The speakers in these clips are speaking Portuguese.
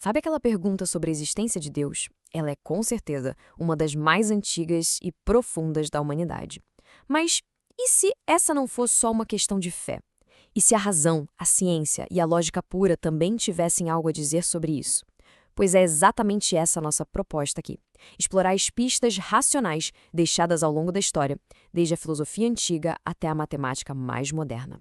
Sabe aquela pergunta sobre a existência de Deus? Ela é, com certeza, uma das mais antigas e profundas da humanidade. Mas e se essa não fosse só uma questão de fé? E se a razão, a ciência e a lógica pura também tivessem algo a dizer sobre isso? Pois é exatamente essa a nossa proposta aqui. Explorar as pistas racionais deixadas ao longo da história, desde a filosofia antiga até a matemática mais moderna.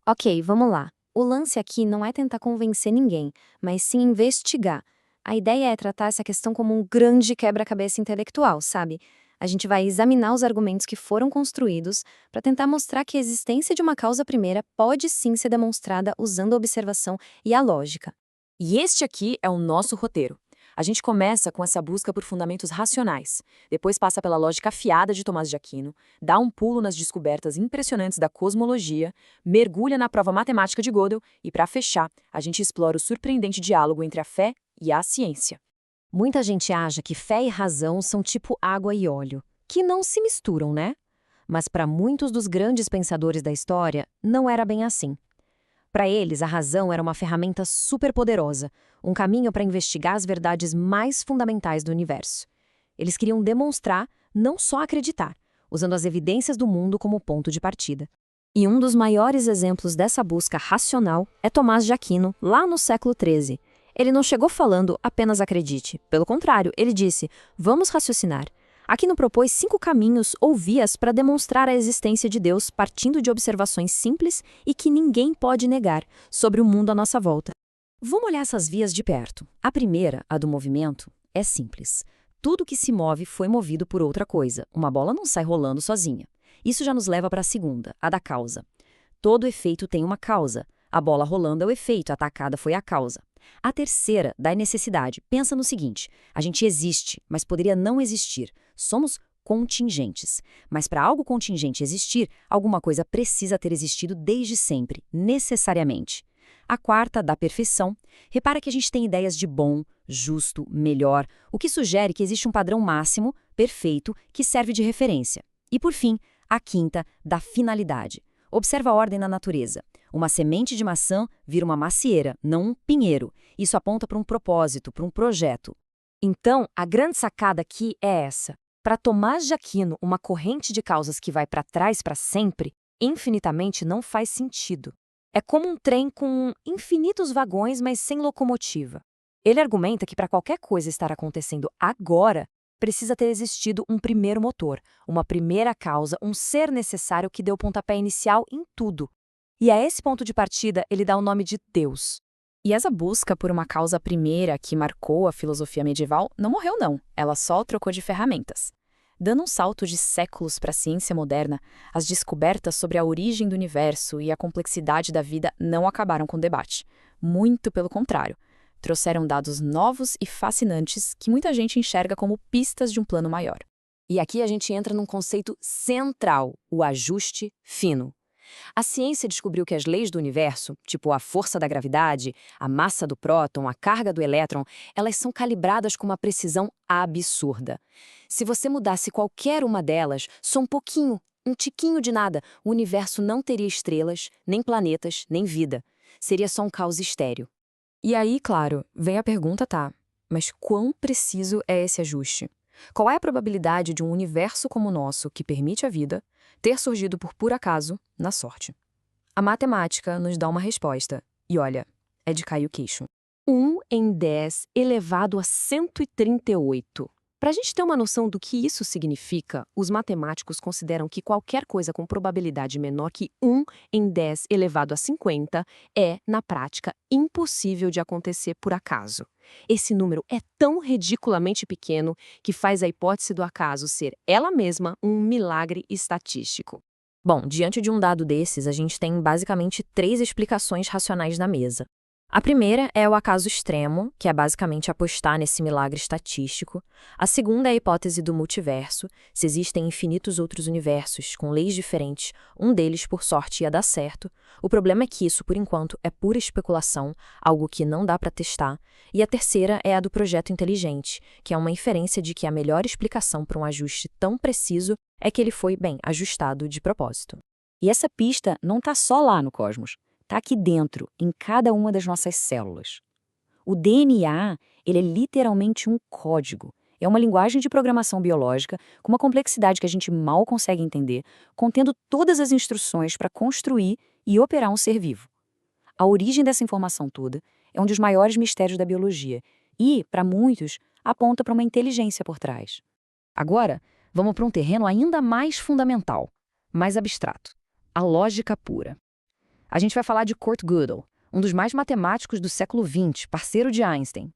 Ok, vamos lá. O lance aqui não é tentar convencer ninguém, mas sim investigar. A ideia é tratar essa questão como um grande quebra-cabeça intelectual, sabe? A gente vai examinar os argumentos que foram construídos para tentar mostrar que a existência de uma causa primeira pode sim ser demonstrada usando a observação e a lógica. E este aqui é o nosso roteiro. A gente começa com essa busca por fundamentos racionais, depois passa pela lógica afiada de Tomás de Aquino, dá um pulo nas descobertas impressionantes da cosmologia, mergulha na prova matemática de Gödel e, para fechar, a gente explora o surpreendente diálogo entre a fé e a ciência. Muita gente acha que fé e razão são tipo água e óleo, que não se misturam, né? Mas para muitos dos grandes pensadores da história, não era bem assim. Para eles, a razão era uma ferramenta superpoderosa, um caminho para investigar as verdades mais fundamentais do universo. Eles queriam demonstrar, não só acreditar, usando as evidências do mundo como ponto de partida. E um dos maiores exemplos dessa busca racional é Tomás de Aquino, lá no século XIII. Ele não chegou falando apenas acredite. Pelo contrário, ele disse, vamos raciocinar. Aquino propôs 5 caminhos ou vias para demonstrar a existência de Deus partindo de observações simples e que ninguém pode negar sobre o mundo à nossa volta. Vamos olhar essas vias de perto. A primeira, a do movimento, é simples. Tudo que se move foi movido por outra coisa. Uma bola não sai rolando sozinha. Isso já nos leva para a segunda, a da causa. Todo efeito tem uma causa. A bola rolando é o efeito, a atacada foi a causa. A terceira, da necessidade. Pensa no seguinte, a gente existe, mas poderia não existir. Somos contingentes. Mas para algo contingente existir, alguma coisa precisa ter existido desde sempre, necessariamente. A quarta, da perfeição. Repara que a gente tem ideias de bom, justo, melhor, o que sugere que existe um padrão máximo, perfeito, que serve de referência. E por fim, a quinta, da finalidade. Observa a ordem na natureza. Uma semente de maçã vira uma macieira, não um pinheiro. Isso aponta para um propósito, para um projeto. Então, a grande sacada aqui é essa. Para Tomás de Aquino, uma corrente de causas que vai para trás para sempre, infinitamente não faz sentido. É como um trem com infinitos vagões, mas sem locomotiva. Ele argumenta que para qualquer coisa estar acontecendo agora, precisa ter existido um primeiro motor, uma primeira causa, um ser necessário que deu o pontapé inicial em tudo. E a esse ponto de partida ele dá o nome de Deus. E essa busca por uma causa primeira que marcou a filosofia medieval não morreu não, ela só trocou de ferramentas. Dando um salto de séculos para a ciência moderna, as descobertas sobre a origem do universo e a complexidade da vida não acabaram com o debate. Muito pelo contrário. Trouxeram dados novos e fascinantes que muita gente enxerga como pistas de um plano maior. E aqui a gente entra num conceito central, o ajuste fino. A ciência descobriu que as leis do universo, tipo a força da gravidade, a massa do próton, a carga do elétron, elas são calibradas com uma precisão absurda. Se você mudasse qualquer uma delas, só um pouquinho, um tiquinho de nada, o universo não teria estrelas, nem planetas, nem vida. Seria só um caos estéril. E aí, claro, vem a pergunta, tá, mas quão preciso é esse ajuste? Qual é a probabilidade de um universo como o nosso, que permite a vida, ter surgido por puro acaso, na sorte? A matemática nos dá uma resposta, e olha, é de cair o queixo. 1 em 10 elevado a 138. Para a gente ter uma noção do que isso significa, os matemáticos consideram que qualquer coisa com probabilidade menor que 1 em 10 elevado a 50 é, na prática, impossível de acontecer por acaso. Esse número é tão ridiculamente pequeno que faz a hipótese do acaso ser ela mesma um milagre estatístico. Bom, diante de um dado desses, a gente tem basicamente 3 explicações racionais na mesa. A primeira é o acaso extremo, que é basicamente apostar nesse milagre estatístico. A segunda é a hipótese do multiverso, se existem infinitos outros universos com leis diferentes, um deles, por sorte, ia dar certo. O problema é que isso, por enquanto, é pura especulação, algo que não dá para testar. E a terceira é a do projeto inteligente, que é uma inferência de que a melhor explicação para um ajuste tão preciso é que ele foi, bem, ajustado de propósito. E essa pista não está só lá no cosmos. Está aqui dentro, em cada uma das nossas células. O DNA Ele é literalmente um código. É uma linguagem de programação biológica com uma complexidade que a gente mal consegue entender, contendo todas as instruções para construir e operar um ser vivo. A origem dessa informação toda é um dos maiores mistérios da biologia e, para muitos, aponta para uma inteligência por trás. Agora, vamos para um terreno ainda mais fundamental, mais abstrato: a lógica pura. A gente vai falar de Kurt Gödel, um dos mais matemáticos do século XX, parceiro de Einstein.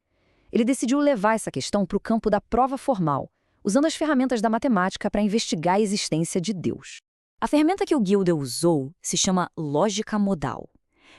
Ele decidiu levar essa questão para o campo da prova formal, usando as ferramentas da matemática para investigar a existência de Deus. A ferramenta que o Gödel usou se chama lógica modal.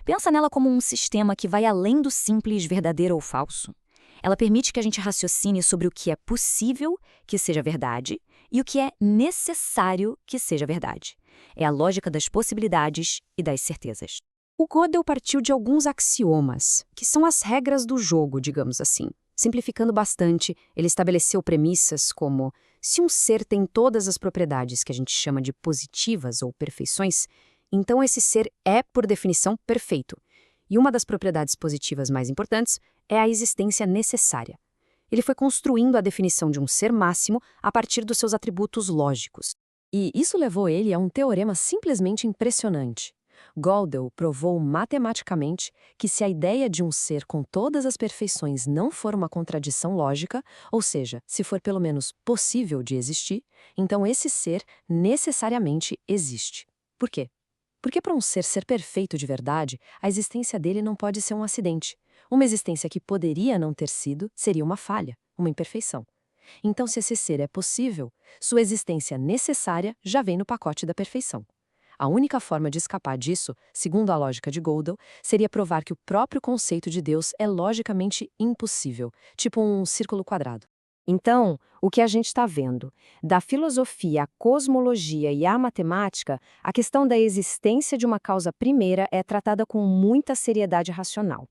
Pensa nela como um sistema que vai além do simples verdadeiro ou falso. Ela permite que a gente raciocine sobre o que é possível que seja verdade e o que é necessário que seja verdade. É a lógica das possibilidades e das certezas. O Gödel partiu de alguns axiomas, que são as regras do jogo, digamos assim. Simplificando bastante, ele estabeleceu premissas como: se um ser tem todas as propriedades que a gente chama de positivas ou perfeições, então esse ser é, por definição, perfeito. E uma das propriedades positivas mais importantes é a existência necessária. Ele foi construindo a definição de um ser máximo a partir dos seus atributos lógicos. E isso levou ele a um teorema simplesmente impressionante. Gödel provou matematicamente que se a ideia de um ser com todas as perfeições não for uma contradição lógica, ou seja, se for pelo menos possível de existir, então esse ser necessariamente existe. Por quê? Porque para um ser perfeito de verdade, a existência dele não pode ser um acidente. Uma existência que poderia não ter sido seria uma falha, uma imperfeição. Então, se esse ser é possível, sua existência necessária já vem no pacote da perfeição. A única forma de escapar disso, segundo a lógica de Gödel, seria provar que o próprio conceito de Deus é logicamente impossível, tipo um círculo quadrado. Então, o que a gente está vendo? Da filosofia à cosmologia e à matemática, a questão da existência de uma causa primeira é tratada com muita seriedade racional.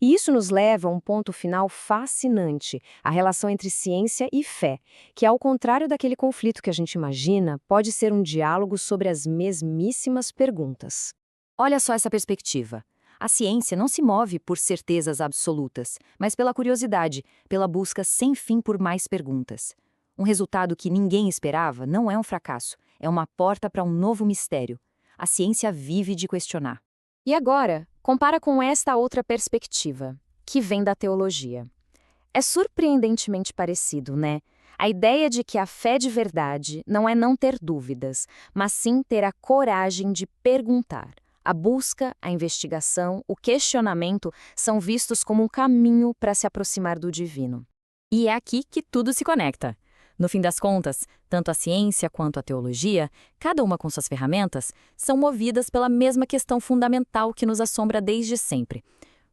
E isso nos leva a um ponto final fascinante, a relação entre ciência e fé, que, ao contrário daquele conflito que a gente imagina, pode ser um diálogo sobre as mesmíssimas perguntas. Olha só essa perspectiva. A ciência não se move por certezas absolutas, mas pela curiosidade, pela busca sem fim por mais perguntas. Um resultado que ninguém esperava não é um fracasso, é uma porta para um novo mistério. A ciência vive de questionar. E agora, compara com esta outra perspectiva, que vem da teologia. É surpreendentemente parecido, né? A ideia de que a fé de verdade não é não ter dúvidas, mas sim ter a coragem de perguntar. A busca, a investigação, o questionamento são vistos como um caminho para se aproximar do divino. E é aqui que tudo se conecta. No fim das contas, tanto a ciência quanto a teologia, cada uma com suas ferramentas, são movidas pela mesma questão fundamental que nos assombra desde sempre.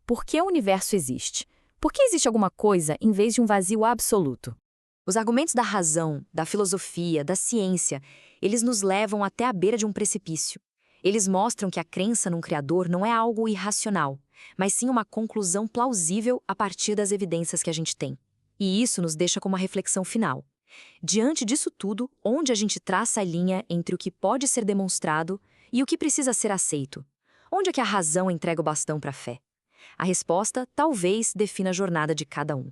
Por que o universo existe? Por que existe alguma coisa em vez de um vazio absoluto? Os argumentos da razão, da filosofia, da ciência, eles nos levam até a beira de um precipício. Eles mostram que a crença num Criador não é algo irracional, mas sim uma conclusão plausível a partir das evidências que a gente tem. E isso nos deixa com uma reflexão final. Diante disso tudo, onde a gente traça a linha entre o que pode ser demonstrado e o que precisa ser aceito? Onde é que a razão entrega o bastão para a fé? A resposta talvez defina a jornada de cada um.